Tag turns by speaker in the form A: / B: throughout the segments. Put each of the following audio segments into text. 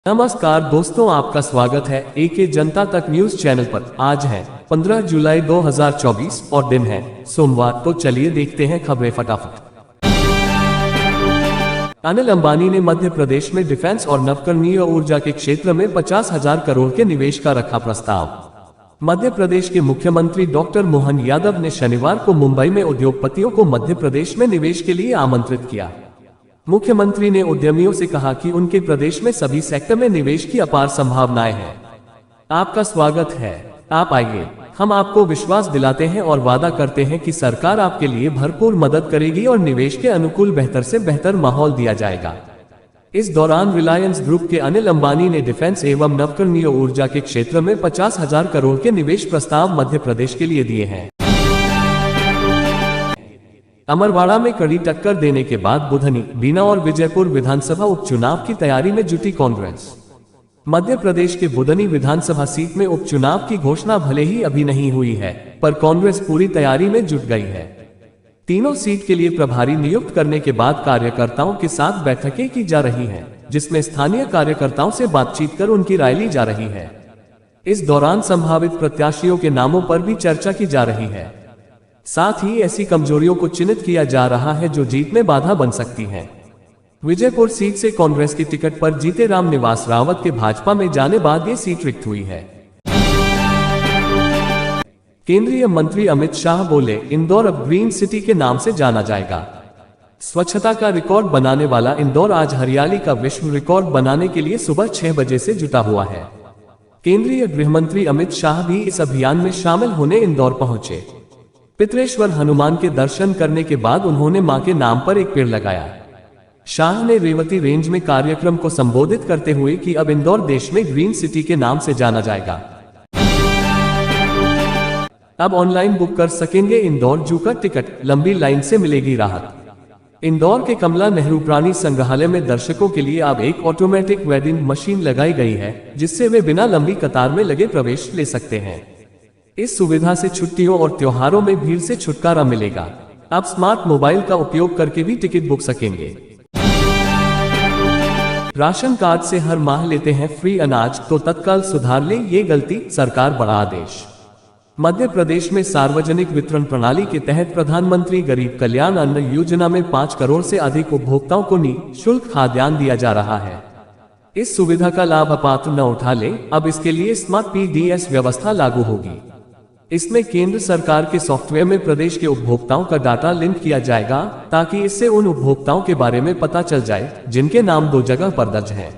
A: नमस्कार दोस्तों, आपका स्वागत है एके जनता तक न्यूज चैनल पर। आज है 15 जुलाई 2024 और दिन है सोमवार। तो चलिए देखते हैं खबरें फटाफट। अनिल अंबानी ने मध्य प्रदेश में डिफेंस और नवकरणीय ऊर्जा के क्षेत्र में 50,000 करोड़ के निवेश का रखा प्रस्ताव। मध्य प्रदेश के मुख्यमंत्री डॉक्टर मोहन यादव ने शनिवार को मुंबई में उद्योगपतियों को मध्य प्रदेश में निवेश के लिए आमंत्रित किया। मुख्यमंत्री ने उद्यमियों से कहा कि उनके प्रदेश में सभी सेक्टर में निवेश की अपार संभावनाएं हैं। आपका स्वागत है, आप आइए। हम आपको विश्वास दिलाते हैं और वादा करते हैं कि सरकार आपके लिए भरपूर मदद करेगी और निवेश के अनुकूल बेहतर से बेहतर माहौल दिया जाएगा। इस दौरान रिलायंस ग्रुप के अनिल अंबानी ने डिफेंस एवं नवकरणीय ऊर्जा के क्षेत्र में 50,000 करोड़ के निवेश प्रस्ताव मध्य प्रदेश के लिए दिए हैं। अमरवाड़ा में कड़ी टक्कर देने के बाद बुधनी, बीना और विजयपुर विधानसभा उपचुनाव की तैयारी में जुटी कांग्रेस। मध्य प्रदेश के बुधनी विधानसभा सीट में उपचुनाव की घोषणा भले ही अभी नहीं हुई है, पर कांग्रेस पूरी तैयारी में जुट गई है। तीनों सीट के लिए प्रभारी नियुक्त करने के बाद कार्यकर्ताओं के साथ बैठकें की जा रही हैं, जिसमें स्थानीय कार्यकर्ताओं से बातचीत कर उनकी राय ली जा रही है। इस दौरान संभावित प्रत्याशियों के नामों पर भी चर्चा की जा रही है। साथ ही ऐसी कमजोरियों को चिन्हित किया जा रहा है जो जीत में बाधा बन सकती हैं। विजयपुर सीट से कांग्रेस की टिकट पर जीते राम निवास रावत के भाजपा में जाने बाद ये सीट रिक्त हुई है। केंद्रीय मंत्री अमित शाह बोले, इंदौर अब ग्रीन सिटी के नाम से जाना जाएगा। स्वच्छता का रिकॉर्ड बनाने वाला इंदौर आज हरियाली का विश्व रिकॉर्ड बनाने के लिए सुबह 6 बजे से जुटा हुआ है। केंद्रीय गृह मंत्री अमित शाह भी इस अभियान में शामिल होने इंदौर पहुंचे। पितरेश्वर हनुमान के दर्शन करने के बाद उन्होंने मां के नाम पर एक पेड़ लगाया। शाह ने रेवती रेंज में कार्यक्रम को संबोधित करते हुए कि अब इंदौर देश में ग्रीन सिटी के नाम से जाना जाएगा। अब ऑनलाइन बुक कर सकेंगे इंदौर जू का टिकट, लंबी लाइन से मिलेगी राहत। इंदौर के कमला नेहरू प्राणी संग्रहालय में दर्शकों के लिए अब एक ऑटोमेटिक वेंडिंग मशीन लगाई गई है, जिससे वे बिना लंबी कतार में लगे प्रवेश ले सकते हैं। इस सुविधा से छुट्टियों और त्योहारों में भीड़ से छुटकारा मिलेगा। आप स्मार्ट मोबाइल का उपयोग करके भी टिकट बुक सकेंगे। राशन कार्ड से हर माह लेते हैं फ्री अनाज, तो तत्काल सुधार ले ये गलती, सरकार बड़ा आदेश। मध्य प्रदेश में सार्वजनिक वितरण प्रणाली के तहत प्रधानमंत्री गरीब कल्याण अन्न योजना में 5 करोड़ से अधिक उपभोक्ताओं को निःशुल्क खाद्यान्न दिया जा रहा है। इस सुविधा का लाभ अपात्र न उठा ले। अब इसके लिए स्मार्ट पीडीएस व्यवस्था लागू होगी। इसमें केंद्र सरकार के सॉफ्टवेयर में प्रदेश के उपभोक्ताओं का डाटा लिंक किया जाएगा, ताकि इससे उन उपभोक्ताओं के बारे में पता चल जाए जिनके नाम 2 जगह पर दर्ज हैं।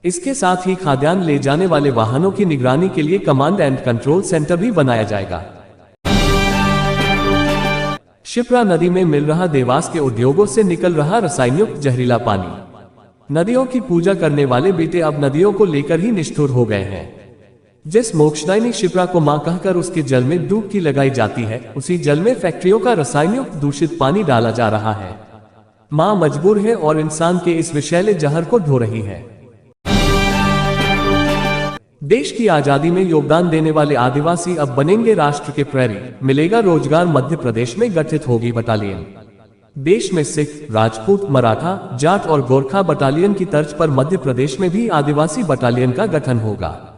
A: इसके साथ ही खाद्यान्न ले जाने वाले वाहनों की निगरानी के लिए कमांड एंड कंट्रोल सेंटर भी बनाया जाएगा। शिप्रा नदी में मिल रहा देवास के उद्योगों से निकल रहा रसायनयुक्त जहरीला पानी। नदियों की पूजा करने वाले बेटे अब नदियों को लेकर ही निष्ठुर हो गए हैं। जिस मोक्षदायिनी शिप्रा को मां कहकर उसके जल में डुबकी लगाई जाती है, उसी जल में फैक्ट्रियों का रसायनयुक्त दूषित पानी डाला जा रहा है। मां मजबूर है और इंसान के इस विषैले जहर को ढो रही है। देश की आजादी में योगदान देने वाले आदिवासी अब बनेंगे राष्ट्र के प्रहरी, मिलेगा रोजगार। मध्य प्रदेश में गठित होगी बटालियन। देश में सिख, राजपूत, मराठा, जाट और गोरखा बटालियन की तर्ज पर मध्य प्रदेश में भी आदिवासी बटालियन का गठन होगा।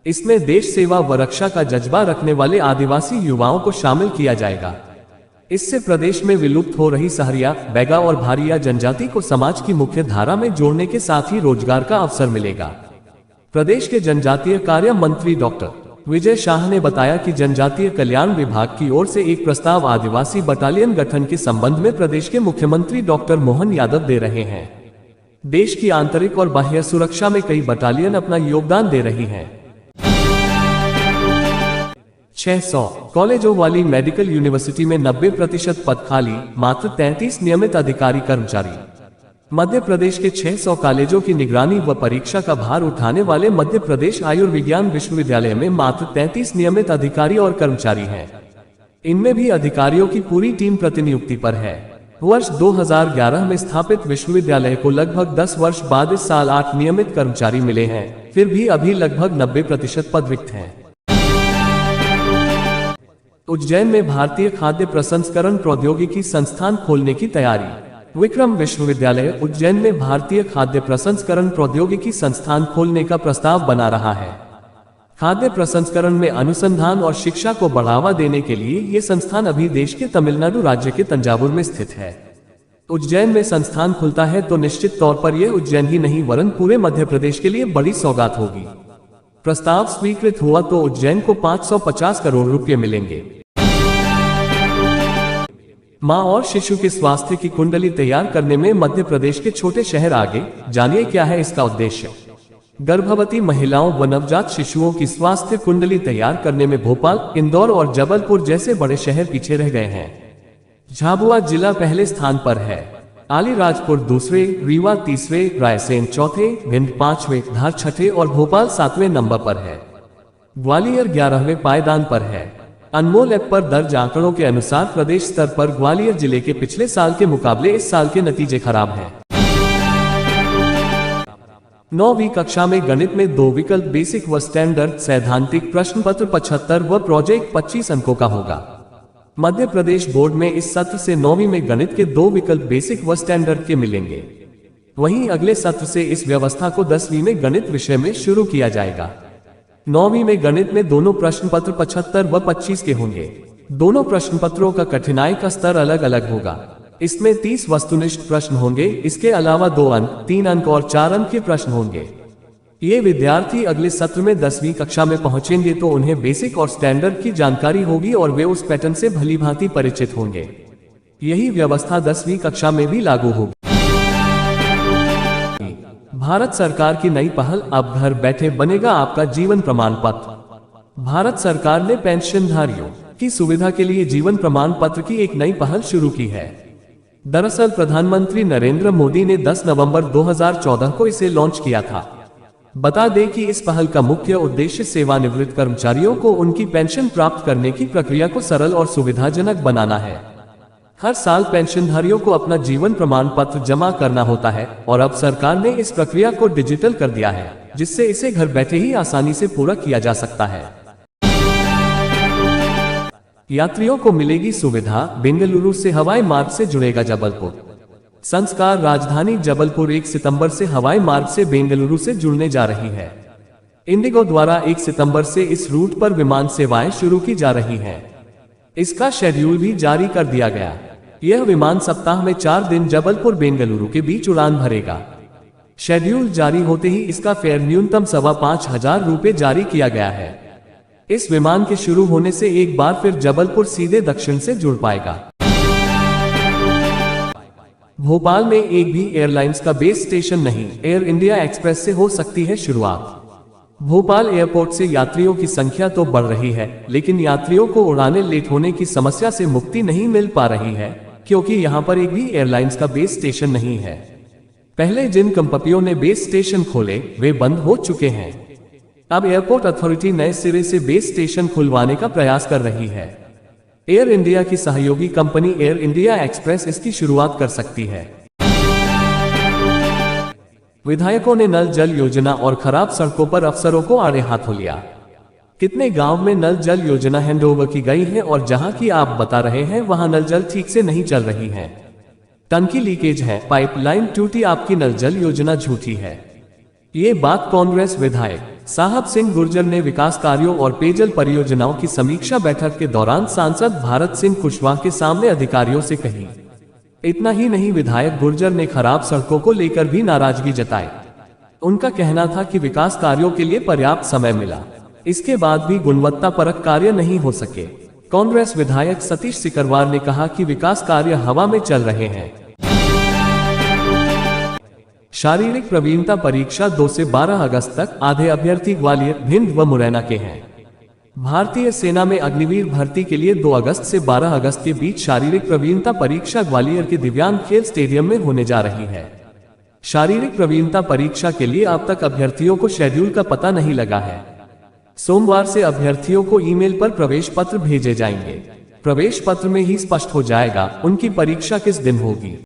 A: इसमें देश सेवा व रक्षा का जज्बा रखने वाले आदिवासी युवाओं को शामिल किया जाएगा। इससे प्रदेश में विलुप्त हो रही सहरिया, बैगा और भारिया जनजाति को समाज की मुख्य धारा में जोड़ने के साथ ही रोजगार का अवसर मिलेगा। प्रदेश के जनजातीय कार्य मंत्री डॉक्टर विजय शाह ने बताया कि जनजातीय कल्याण विभाग की ओर से एक प्रस्ताव आदिवासी बटालियन गठन के संबंध में प्रदेश के मुख्यमंत्री डॉक्टर मोहन यादव दे रहे हैं। देश की आंतरिक और बाह्य सुरक्षा में कई बटालियन अपना योगदान दे रही हैं। 600 कॉलेजों वाली मेडिकल यूनिवर्सिटी में 90% पद खाली, मात्र 33 नियमित अधिकारी कर्मचारी। मध्य प्रदेश के 600 कॉलेजों की निगरानी व परीक्षा का भार उठाने वाले मध्य प्रदेश आयुर्विज्ञान विश्वविद्यालय में मात्र 33 नियमित अधिकारी और कर्मचारी हैं। इनमें भी अधिकारियों की पूरी टीम प्रतिनियुक्ति पर है। वर्ष 2011 में स्थापित विश्वविद्यालय को लगभग 10 वर्ष बाद इस साल 8 नियमित कर्मचारी मिले हैं। फिर भी अभी लगभग 90% पद रिक्त हैं। उज्जैन में भारतीय खाद्य प्रसंस्करण प्रौद्योगिकी संस्थान खोलने की तैयारी। विक्रम विश्वविद्यालय उज्जैन में भारतीय खाद्य प्रसंस्करण प्रौद्योगिकी संस्थान खोलने का प्रस्ताव बना रहा है। खाद्य प्रसंस्करण में अनुसंधान और शिक्षा को बढ़ावा देने के लिए ये संस्थान अभी देश के तमिलनाडु राज्य के तंजावुर में स्थित है। उज्जैन में संस्थान खुलता है तो निश्चित तौर पर यह उज्जैन ही नहीं वरन पूरे मध्य प्रदेश के लिए बड़ी सौगात होगी। प्रस्ताव स्वीकृत हुआ तो उज्जैन को 550 करोड़ रुपए मिलेंगे। मां और शिशु के स्वास्थ्य की कुंडली तैयार करने में मध्य प्रदेश के छोटे शहर आगे, जानिए क्या है इसका उद्देश्य। गर्भवती महिलाओं व नवजात शिशुओं की स्वास्थ्य कुंडली तैयार करने में भोपाल, इंदौर और जबलपुर जैसे बड़े शहर पीछे रह गए हैं। झाबुआ जिला पहले स्थान पर है, अलीराजपुर दूसरे, रीवा तीसरे, रायसेन चौथे, भिंड पांचवें, धार छठे और भोपाल 7वें नंबर पर है। ग्वालियर 11वें पायदान पर है। अनमोल ऐप पर दर्ज आंकड़ों के अनुसार प्रदेश स्तर पर ग्वालियर जिले के पिछले साल के मुकाबले इस साल के नतीजे खराब हैं। 9वीं कक्षा में गणित में 2 विकल्प बेसिक व स्टैंडर्ड सैद्धांतिक प्रश्न पत्र 75 व प्रोजेक्ट 25 अंकों का होगा। मध्य प्रदेश बोर्ड में इस सत्र से 9वीं में गणित के 2 विकल्प बेसिक व स्टैंडर्ड के मिलेंगे। वहीं अगले सत्र से इस व्यवस्था को 10वीं में गणित विषय में शुरू किया जाएगा। 9वीं में गणित में दोनों प्रश्न पत्र 75 व 25 के होंगे। दोनों प्रश्न पत्रों का कठिनाई का स्तर अलग अलग होगा। इसमें 30 वस्तुनिष्ठ प्रश्न होंगे। इसके अलावा 2 अंक, 3 अंक और 4 अंक के प्रश्न होंगे। ये विद्यार्थी अगले सत्र में 10वीं कक्षा में पहुंचेंगे तो उन्हें बेसिक और स्टैंडर्ड की जानकारी होगी और वे उस पैटर्न से भलीभांति परिचित होंगे। यही व्यवस्था 10वीं कक्षा में भी लागू होगी। भारत सरकार की नई पहल, अब घर बैठे बनेगा आपका जीवन प्रमाण पत्र। भारत सरकार ने पेंशनधारियों की सुविधा के लिए जीवन प्रमाण पत्र की एक नई पहल शुरू की है। दरअसल प्रधानमंत्री नरेंद्र मोदी ने 10 नवंबर 2014 को इसे लॉन्च किया था। बता दें कि इस पहल का मुख्य उद्देश्य सेवानिवृत्त कर्मचारियों को उनकी पेंशन प्राप्त करने की प्रक्रिया को सरल और सुविधाजनक बनाना है। हर साल पेंशनधारियों को अपना जीवन प्रमाण पत्र जमा करना होता है और अब सरकार ने इस प्रक्रिया को डिजिटल कर दिया है, जिससे इसे घर बैठे ही आसानी से पूरा किया जा सकता है। यात्रियों को मिलेगी सुविधा, बेंगलुरु से हवाई मार्ग से जुड़ेगा जबलपुर। संस्कार राजधानी जबलपुर 1 सितंबर से हवाई मार्ग से बेंगलुरु से जुड़ने जा रही है। इंडिगो द्वारा 1 सितंबर से इस रूट पर विमान सेवाएं शुरू की जा रही हैं। इसका शेड्यूल भी जारी कर दिया गया। यह विमान सप्ताह में 4 दिन जबलपुर बेंगलुरु के बीच उड़ान भरेगा। शेड्यूल जारी होते ही इसका फेयर न्यूनतम 5,500 रुपये जारी किया गया है। इस विमान के शुरू होने से एक बार फिर जबलपुर सीधे दक्षिण से जुड़ पाएगा। भोपाल में एक भी एयरलाइंस का बेस स्टेशन नहीं, एयर इंडिया एक्सप्रेस से हो सकती है शुरुआत। भोपाल एयरपोर्ट से यात्रियों की संख्या तो बढ़ रही है, लेकिन यात्रियों को उड़ानें लेट होने की समस्या से मुक्ति नहीं मिल पा रही है, क्योंकि यहां पर एक भी एयरलाइंस का बेस स्टेशन नहीं है। पहले जिन कंपनियों ने बेस स्टेशन खोले वे बंद हो चुके हैं। अब एयरपोर्ट अथॉरिटी नए सिरे से बेस स्टेशन खुलवाने का प्रयास कर रही है। एयर इंडिया की सहयोगी कंपनी एयर इंडिया एक्सप्रेस इसकी शुरुआत कर सकती है। विधायकों ने नल जल योजना और खराब सड़कों पर अफसरों को आड़े हाथों लिया। कितने गांव में नल जल योजना हैंडओवर की गई है और जहां की आप बता रहे हैं वहां नल जल ठीक से नहीं चल रही है। टंकी लीकेज है, पाइपलाइन टूटी, आपकी नल जल योजना झूठी है। ये बात कांग्रेस विधायक साहब सिंह गुर्जर ने विकास कार्यों और पेयजल परियोजनाओं की समीक्षा बैठक के दौरान सांसद भारत सिंह कुशवाहा के सामने अधिकारियों से कही। इतना ही नहीं, विधायक गुर्जर ने खराब सड़कों को लेकर भी नाराजगी जताई। उनका कहना था कि विकास कार्यों के लिए पर्याप्त समय मिला, इसके बाद भी गुणवत्ता परक कार्य नहीं हो सके। कांग्रेस विधायक सतीश सिकरवार ने कहा कि विकास कार्य हवा में चल रहे हैं। शारीरिक प्रवीणता परीक्षा 2 से 12 अगस्त तक, आधे अभ्यर्थी ग्वालियर, भिंड व मुरैना के हैं। भारतीय सेना में अग्निवीर भर्ती के लिए 2 अगस्त से 12 अगस्त के बीच शारीरिक प्रवीणता परीक्षा ग्वालियर के दिव्यांग खेल स्टेडियम में होने जा रही है। शारीरिक प्रवीणता परीक्षा के लिए अब तक अभ्यर्थियों को शेड्यूल का पता नहीं लगा है। सोमवार से अभ्यर्थियों को ईमेल पर प्रवेश पत्र भेजे जाएंगे। प्रवेश पत्र में ही स्पष्ट हो जाएगा उनकी परीक्षा किस दिन होगी।